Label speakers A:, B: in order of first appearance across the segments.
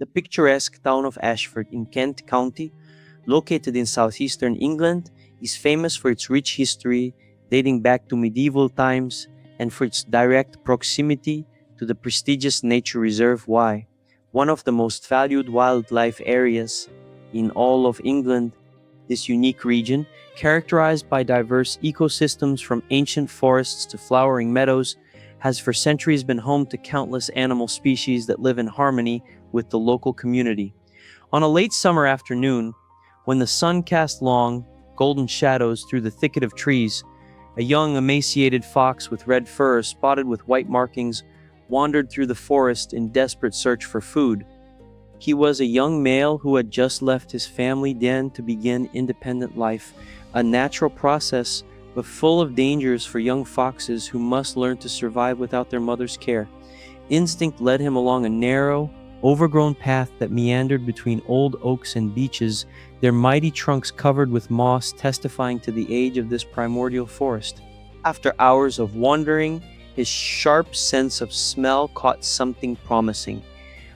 A: The picturesque town of Ashford in Kent County, located in southeastern England, is famous for its rich history dating back to medieval times and for its direct proximity to the prestigious nature reserve Wye, one of the most valued wildlife areas in all of England. This unique region, characterized by diverse ecosystems from ancient forests to flowering meadows, has for centuries been home to countless animal species that live in harmony with the local community. On a late summer afternoon, when the sun cast long, golden shadows through the thicket of trees, a young, emaciated fox with red fur spotted with white markings wandered through the forest in desperate search for food. He was a young male who had just left his family den to begin independent life, a natural process but full of dangers for young foxes who must learn to survive without their mother's care. Instinct led him along a narrow, overgrown path that meandered between old oaks and beeches, their mighty trunks covered with moss testifying to the age of this primordial forest. After hours of wandering, his sharp sense of smell caught something promising.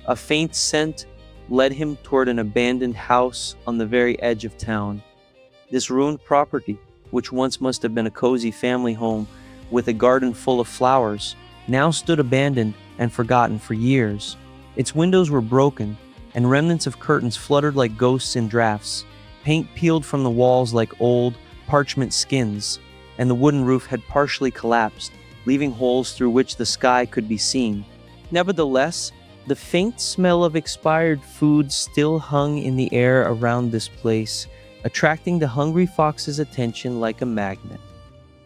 A: A faint scent led him toward an abandoned house on the very edge of town. This ruined property, which once must have been a cozy family home with a garden full of flowers, now stood abandoned and forgotten for years. Its windows were broken, and remnants of curtains fluttered like ghosts in drafts. Paint peeled from the walls like old, parchment skins, and the wooden roof had partially collapsed, leaving holes through which the sky could be seen. Nevertheless, the faint smell of expired food still hung in the air around this place, attracting the hungry fox's attention like a magnet.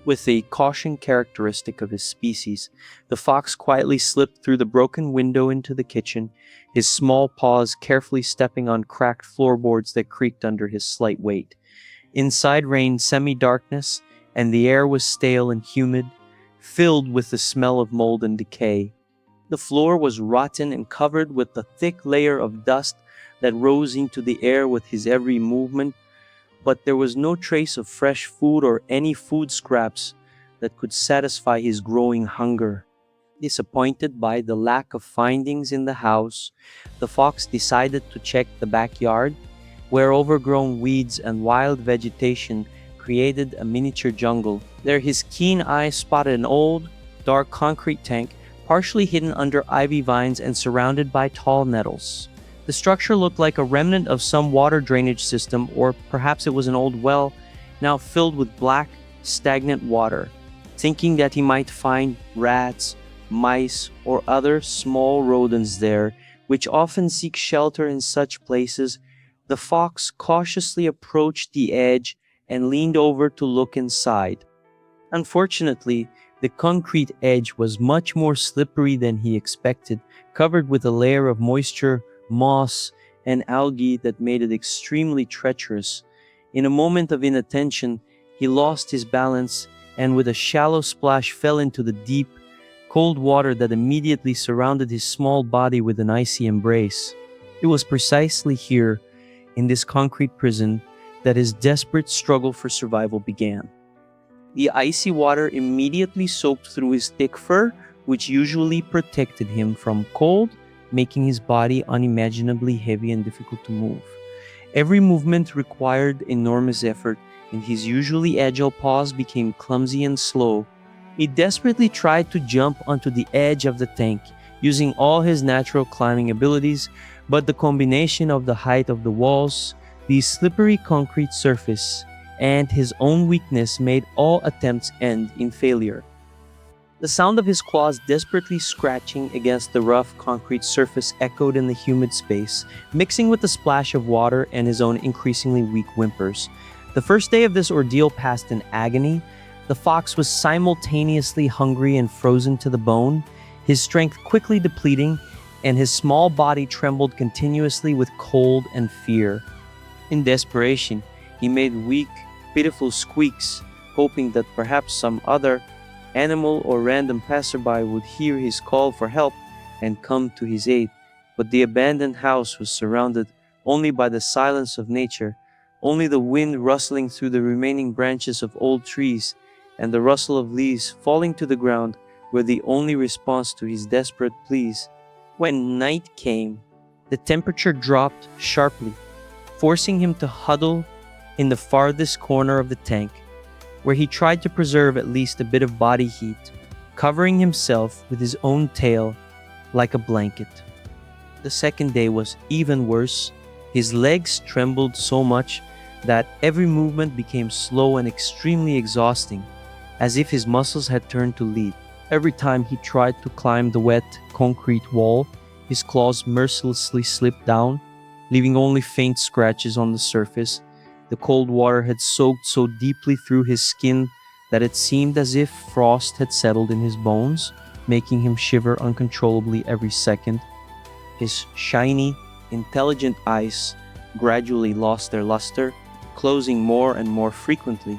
A: With the caution characteristic of his species, the fox quietly slipped through the broken window into the kitchen, his small paws carefully stepping on cracked floorboards that creaked under his slight weight. Inside reigned semi-darkness, and the air was stale and humid, filled with the smell of mold and decay. The floor was rotten and covered with a thick layer of dust that rose into the air with his every movement, but there was no trace of fresh food or any food scraps that could satisfy his growing hunger. Disappointed by the lack of findings in the house, the fox decided to check the backyard, where overgrown weeds and wild vegetation created a miniature jungle. There his keen eye spotted an old, dark concrete tank, partially hidden under ivy vines and surrounded by tall nettles. The structure looked like a remnant of some water drainage system, or perhaps it was an old well, now filled with black, stagnant water. Thinking that he might find rats, mice, or other small rodents there, which often seek shelter in such places, the fox cautiously approached the edge and leaned over to look inside. Unfortunately, the concrete edge was much more slippery than he expected, covered with a layer of moisture, moss, and algae that made it extremely treacherous. In a moment of inattention, he lost his balance and with a shallow splash fell into the deep, cold water that immediately surrounded his small body with an icy embrace. It was precisely here, in this concrete prison, that his desperate struggle for survival began. The icy water immediately soaked through his thick fur, which usually protected him from cold, making his body unimaginably heavy and difficult to move. Every movement required enormous effort, and his usually agile paws became clumsy and slow. He desperately tried to jump onto the edge of the tank, using all his natural climbing abilities, but the combination of the height of the walls, the slippery concrete surface, and his own weakness made all attempts end in failure. The sound of his claws desperately scratching against the rough concrete surface echoed in the humid space, mixing with the splash of water and his own increasingly weak whimpers. The first day of this ordeal passed in agony. The fox was simultaneously hungry and frozen to the bone, his strength quickly depleting, and his small body trembled continuously with cold and fear. In desperation, he made weak, pitiful squeaks, hoping that perhaps some other animal or random passerby would hear his call for help and come to his aid. But the abandoned house was surrounded only by the silence of nature. Only the wind rustling through the remaining branches of old trees and the rustle of leaves falling to the ground were the only response to his desperate pleas. When night came, The temperature dropped sharply, forcing him to huddle in the farthest corner of the tank, where he tried to preserve at least a bit of body heat, covering himself with his own tail like a blanket. The second day was even worse. His legs trembled so much that every movement became slow and extremely exhausting, as if his muscles had turned to lead. Every time he tried to climb the wet concrete wall, his claws mercilessly slipped down, leaving only faint scratches on the surface. The cold water had soaked so deeply through his skin that it seemed as if frost had settled in his bones, making him shiver uncontrollably every second. His shiny, intelligent eyes gradually lost their luster, closing more and more frequently,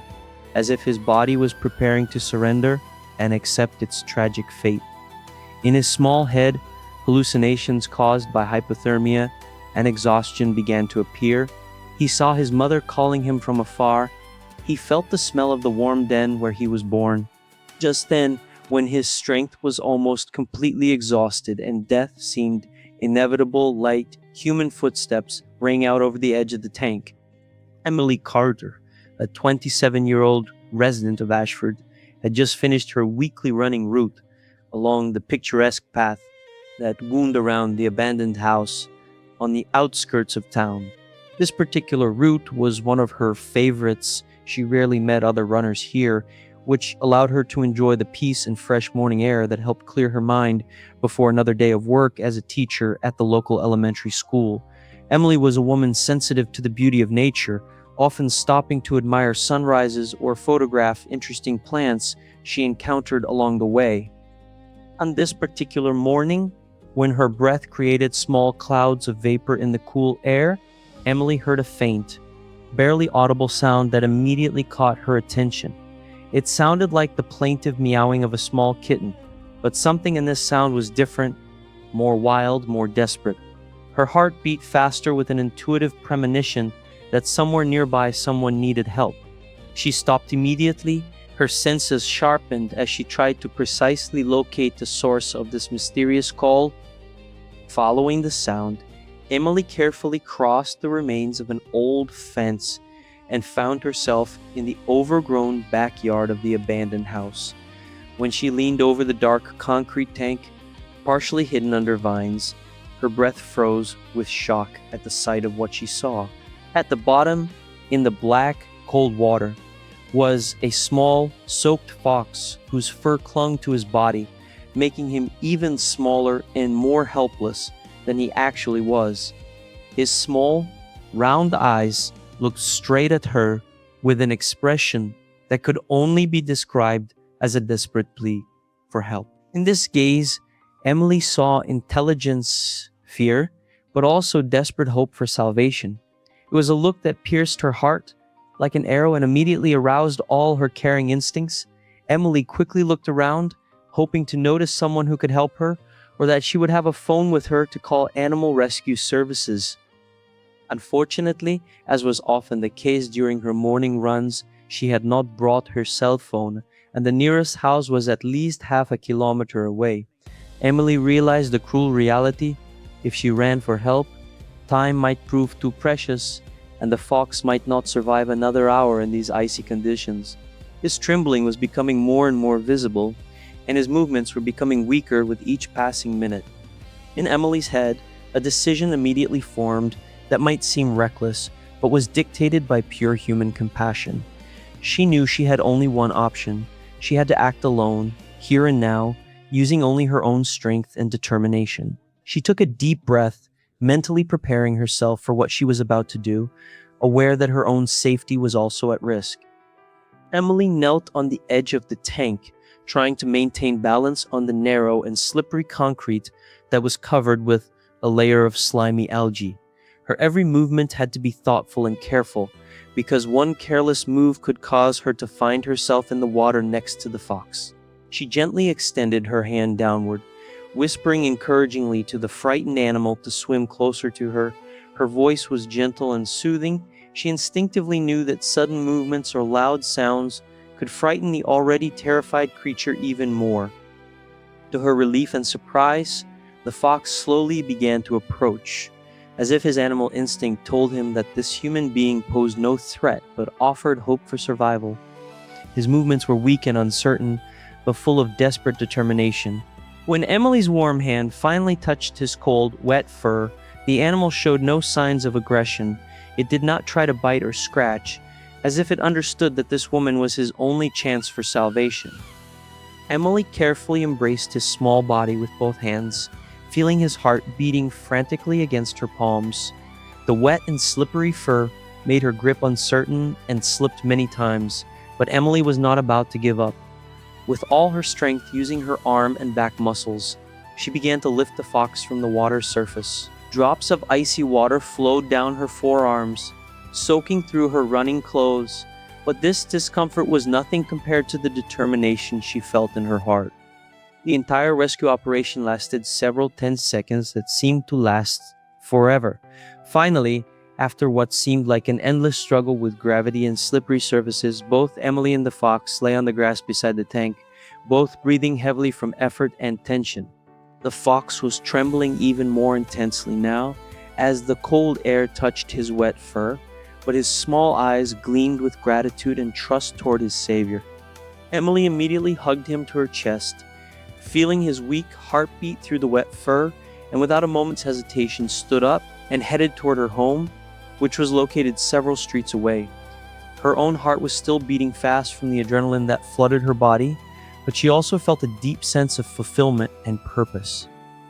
A: as if his body was preparing to surrender and accept its tragic fate. In his small head, hallucinations caused by hypothermia and exhaustion began to appear. He saw his mother calling him from afar. He felt the smell of the warm den where he was born. Just then, when his strength was almost completely exhausted and death seemed inevitable, light, human footsteps rang out over the edge of the tank. Emily Carter, a 27-year-old resident of Ashford, had just finished her weekly running route along the picturesque path that wound around the abandoned house on the outskirts of town. This particular route was one of her favorites. She rarely met other runners here, which allowed her to enjoy the peace and fresh morning air that helped clear her mind before another day of work as a teacher at the local elementary school. Emily was a woman sensitive to the beauty of nature, often stopping to admire sunrises or photograph interesting plants she encountered along the way. On this particular morning, when her breath created small clouds of vapor in the cool air, Emily heard a faint, barely audible sound that immediately caught her attention. It sounded like the plaintive meowing of a small kitten, but something in this sound was different, more wild, more desperate. Her heart beat faster with an intuitive premonition that somewhere nearby someone needed help. She stopped immediately, her senses sharpened as she tried to precisely locate the source of this mysterious call. Following the sound, Emily carefully crossed the remains of an old fence and found herself in the overgrown backyard of the abandoned house. When she leaned over the dark concrete tank, partially hidden under vines, her breath froze with shock at the sight of what she saw. At the bottom, in the black, cold water, was a small, soaked fox whose fur clung to his body, making him even smaller and more helpless than he actually was. His small, round eyes looked straight at her with an expression that could only be described as a desperate plea for help. In this gaze, Emily saw intelligence, fear, but also desperate hope for salvation. It was a look that pierced her heart like an arrow and immediately aroused all her caring instincts. Emily quickly looked around, hoping to notice someone who could help her, or that she would have a phone with her to call animal rescue services. Unfortunately, as was often the case during her morning runs, she had not brought her cell phone, and the nearest house was at least half a kilometer away. Emily realized the cruel reality. If she ran for help, time might prove too precious, and the fox might not survive another hour in these icy conditions. His trembling was becoming more and more visible, and his movements were becoming weaker with each passing minute. In Emily's head, a decision immediately formed that might seem reckless, but was dictated by pure human compassion. She knew she had only one option. She had to act alone, here and now, using only her own strength and determination. She took a deep breath, mentally preparing herself for what she was about to do, aware that her own safety was also at risk. Emily knelt on the edge of the tank, trying to maintain balance on the narrow and slippery concrete that was covered with a layer of slimy algae. Her every movement had to be thoughtful and careful, because one careless move could cause her to find herself in the water next to the fox. She gently extended her hand downward, whispering encouragingly to the frightened animal to swim closer to her. Her voice was gentle and soothing. She instinctively knew that sudden movements or loud sounds could frighten the already terrified creature even more. To her relief and surprise, the fox slowly began to approach. as if his animal instinct told him that this human being posed no threat but offered hope for survival. His movements were weak and uncertain, but full of desperate determination. When Emily's warm hand finally touched his cold, wet fur, the animal showed no signs of aggression. It did not try to bite or scratch, as if it understood that this woman was his only chance for salvation. Emily carefully embraced his small body with both hands, feeling his heart beating frantically against her palms. The wet and slippery fur made her grip uncertain and slipped many times, but Emily was not about to give up. With all her strength using her arm and back muscles, she began to lift the fox from the water's surface. Drops of icy water flowed down her forearms, soaking through her running clothes, but this discomfort was nothing compared to the determination she felt in her heart. The entire rescue operation lasted several tense seconds that seemed to last forever. Finally, after what seemed like an endless struggle with gravity and slippery surfaces, both Emily and the fox lay on the grass beside the tank, both breathing heavily from effort and tension. The fox was trembling even more intensely now, as the cold air touched his wet fur, but his small eyes gleamed with gratitude and trust toward his savior. Emily immediately hugged him to her chest, feeling his weak heartbeat through the wet fur, and without a moment's hesitation stood up and headed toward her home, which was located several streets away. Her own heart was still beating fast from the adrenaline that flooded her body, but she also felt a deep sense of fulfillment and purpose.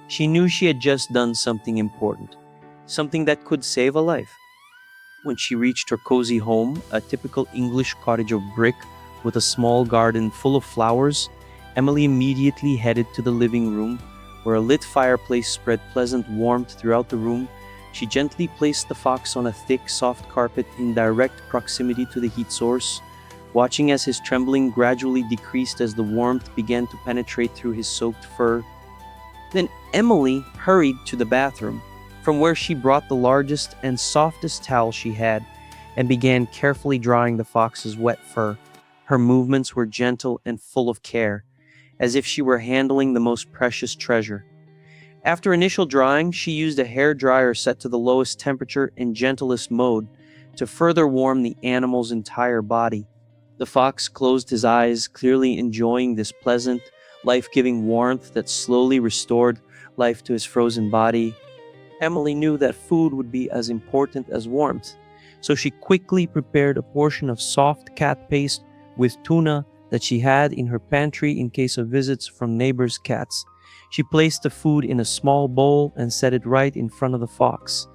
A: She knew she had just done something important, something that could save a life. When she reached her cozy home, a typical English cottage of brick with a small garden full of flowers, Emily immediately headed to the living room, where a lit fireplace spread pleasant warmth throughout the room. She gently placed the fox on a thick, soft carpet in direct proximity to the heat source, watching as his trembling gradually decreased as the warmth began to penetrate through his soaked fur. Then Emily hurried to the bathroom, from where she brought the largest and softest towel she had, and began carefully drying the fox's wet fur. Her movements were gentle and full of care, as if she were handling the most precious treasure. After initial drying, she used a hair dryer set to the lowest temperature and gentlest mode to further warm the animal's entire body. The fox closed his eyes, clearly enjoying this pleasant, life-giving warmth that slowly restored life to his frozen body. Emily knew that food would be as important as warmth, so she quickly prepared a portion of soft cat paste with tuna that she had in her pantry in case of visits from neighbors' cats. She placed the food in a small bowl and set it right in front of the fox.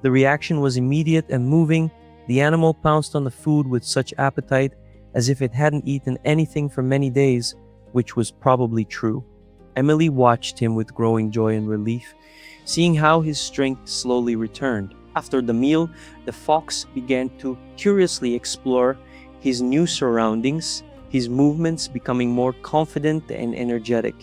A: The reaction was immediate and moving. The animal pounced on the food with such appetite as if it hadn't eaten anything for many days, which was probably true. Emily watched him with growing joy and relief, seeing how his strength slowly returned. After the meal, the fox began to curiously explore his new surroundings, his movements becoming more confident and energetic.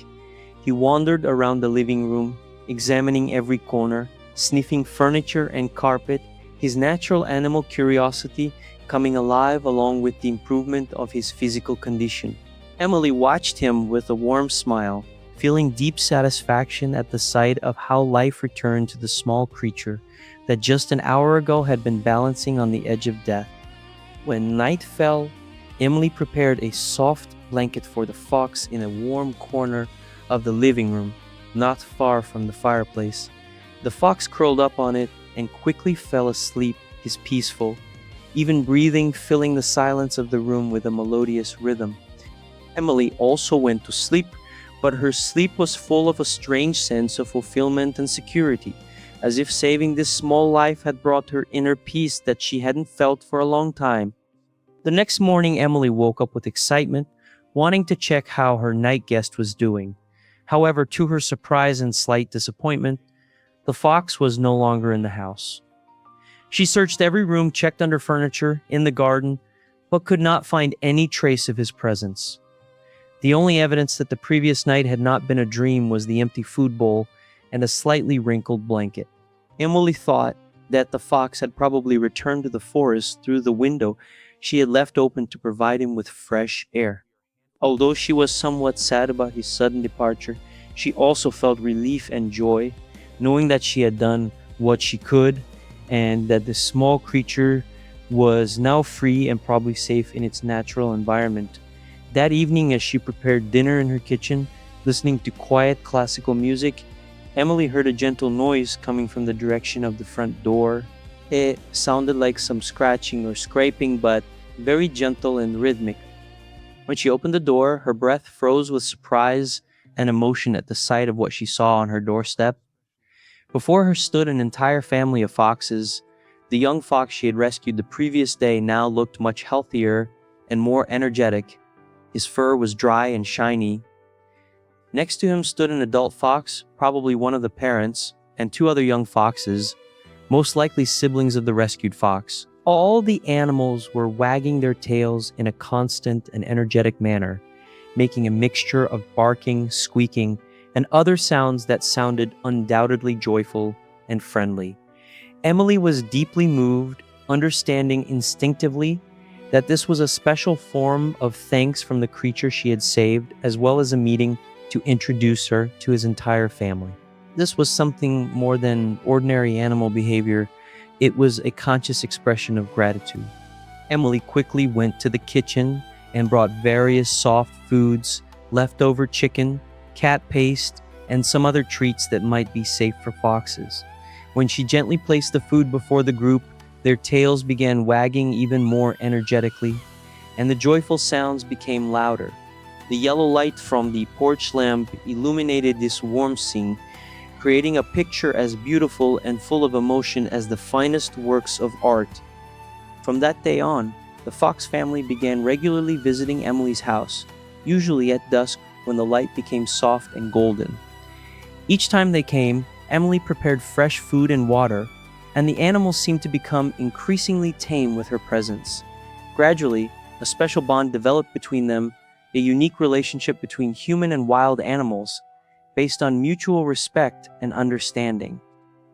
A: He wandered around the living room, examining every corner, sniffing furniture and carpet, his natural animal curiosity coming alive along with the improvement of his physical condition. Emily watched him with a warm smile, feeling deep satisfaction at the sight of how life returned to the small creature that just an hour ago had been balancing on the edge of death. When night fell, Emily prepared a soft blanket for the fox in a warm corner of the living room, not far from the fireplace. The fox curled up on it and quickly fell asleep, his peaceful, even breathing filling the silence of the room with a melodious rhythm. Emily also went to sleep, but her sleep was full of a strange sense of fulfillment and security, as if saving this small life had brought her inner peace that she hadn't felt for a long time. The next morning, Emily woke up with excitement, wanting to check how her night guest was doing. However, to her surprise and slight disappointment, the fox was no longer in the house. She searched every room, checked under furniture, in the garden, but could not find any trace of his presence. The only evidence that the previous night had not been a dream was the empty food bowl and a slightly wrinkled blanket. Emily thought that the fox had probably returned to the forest through the window she had left open to provide him with fresh air. Although she was somewhat sad about his sudden departure, she also felt relief and joy, knowing that she had done what she could, and that this small creature was now free and probably safe in its natural environment. That evening, as she prepared dinner in her kitchen, listening to quiet classical music, Emily heard a gentle noise coming from the direction of the front door. It sounded like some scratching or scraping, but very gentle and rhythmic. When she opened the door, her breath froze with surprise and emotion at the sight of what she saw on her doorstep. Before her stood an entire family of foxes. The young fox she had rescued the previous day now looked much healthier and more energetic. His fur was dry and shiny. Next to him stood an adult fox, probably one of the parents, and two other young foxes, most likely siblings of the rescued fox. All the animals were wagging their tails in a constant and energetic manner, making a mixture of barking, squeaking, and other sounds that sounded undoubtedly joyful and friendly. Emily was deeply moved, understanding instinctively that this was a special form of thanks from the creature she had saved, as well as a meeting to introduce her to his entire family. This was something more than ordinary animal behavior. It was a conscious expression of gratitude. Emily quickly went to the kitchen and brought various soft foods, leftover chicken, cat paste, and some other treats that might be safe for foxes. When she gently placed the food before the group, their tails began wagging even more energetically, and the joyful sounds became louder. The yellow light from the porch lamp illuminated this warm scene, creating a picture as beautiful and full of emotion as the finest works of art. From that day on, the Fox family began regularly visiting Emily's house, usually at dusk when the light became soft and golden. Each time they came, Emily prepared fresh food and water, and the animals seemed to become increasingly tame with her presence. Gradually, a special bond developed between them, a unique relationship between human and wild animals, based on mutual respect and understanding.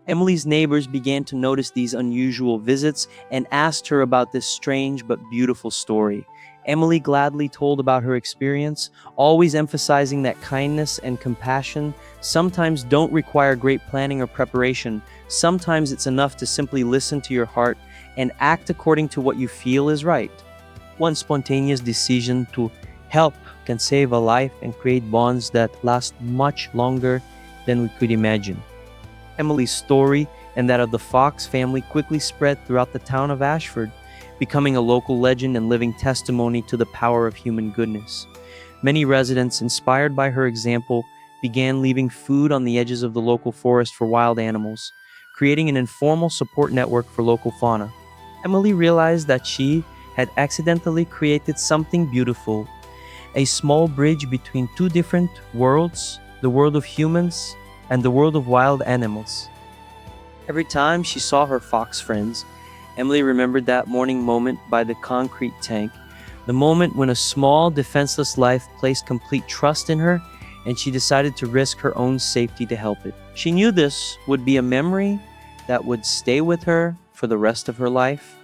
A: Emily's neighbors began to notice these unusual visits and asked her about this strange but beautiful story. Emily gladly told about her experience, always emphasizing that kindness and compassion sometimes don't require great planning or preparation. Sometimes it's enough to simply listen to your heart and act according to what you feel is right. One spontaneous decision to help can save a life and create bonds that last much longer than we could imagine. Emily's story and that of the Fox family quickly spread throughout the town of Ashford, becoming a local legend and living testimony to the power of human goodness. Many residents, inspired by her example, began leaving food on the edges of the local forest for wild animals, creating an informal support network for local fauna. Emily realized that she had accidentally created something beautiful, a small bridge between two different worlds, the world of humans and the world of wild animals. Every time she saw her fox friends, Emily remembered that morning moment by the concrete tank, the moment when a small, defenseless life placed complete trust in her and she decided to risk her own safety to help it. She knew this would be a memory that would stay with her for the rest of her life,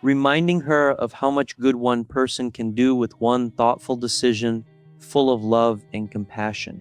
A: reminding her of how much good one person can do with one thoughtful decision full of love and compassion.